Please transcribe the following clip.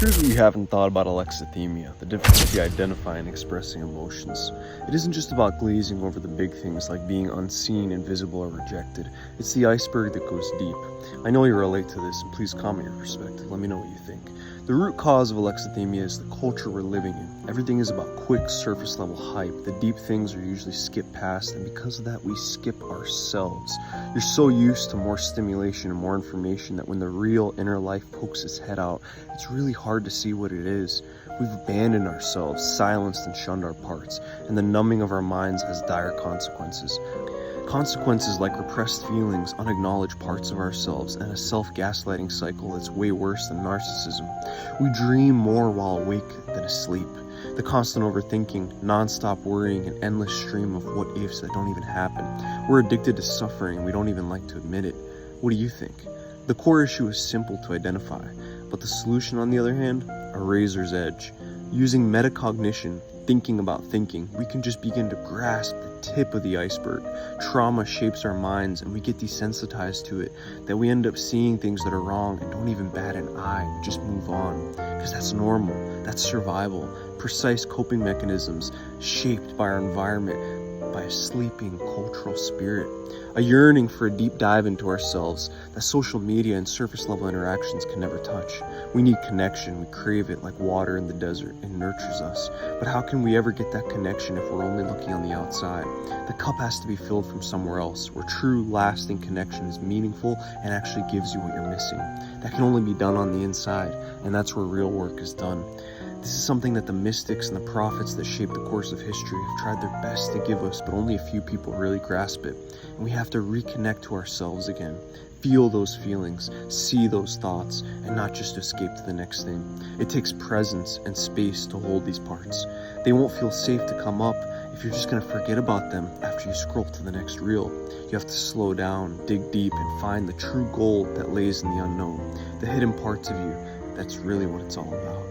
Here's what you haven't thought about alexithymia, the difficulty identifying and expressing emotions. It isn't just about glazing over the big things like being unseen, invisible, or rejected. It's the iceberg that goes deep. I know you relate to this, and please comment your perspective. Let me know what you think. The root cause of alexithymia is the culture we're living in. Everything is about quick, surface-level hype. The deep things are usually skipped past, and because of that, we skip ourselves. You're so used to more stimulation and more information that when the real inner life pokes its head out, it's really hard to see what it is. We've abandoned ourselves, silenced and shunned our parts, and the numbing of our minds has dire consequences. Consequences like repressed feelings, unacknowledged parts of ourselves, and a self-gaslighting cycle that's way worse than narcissism. We dream more while awake than asleep. The constant overthinking, non-stop worrying, an endless stream of what-ifs that don't even happen. We're addicted to suffering and we don't even like to admit it. What do you think? The core issue is simple to identify, but the solution, on the other hand, a razor's edge. Using metacognition, thinking about thinking, we can just begin to grasp the tip of the iceberg. Trauma shapes our minds and we get desensitized to it, that we end up seeing things that are wrong and don't even bat an eye, we just move on. Because that's normal, that's survival, precise coping mechanisms shaped by our environment, by a sleeping cultural spirit. A yearning for a deep dive into ourselves that social media and surface level interactions can never touch. We need connection, we crave it like water in the desert, it nurtures us. But how can we ever get that connection if we're only looking on the outside? The cup has to be filled from somewhere else, where true lasting connection is meaningful and actually gives you what you're missing. That can only be done on the inside, and that's where real work is done. This is something that the mystics and the prophets that shaped the course of history have tried their best to give us, but only a few people really grasp it. And we have to reconnect to ourselves again, feel those feelings, see those thoughts, and not just escape to the next thing. It takes presence and space to hold these parts. They won't feel safe to come up if you're just gonna forget about them after you scroll to the next reel. You have to slow down, dig deep, and find the true gold that lays in the unknown, the hidden parts of you. That's really what it's all about.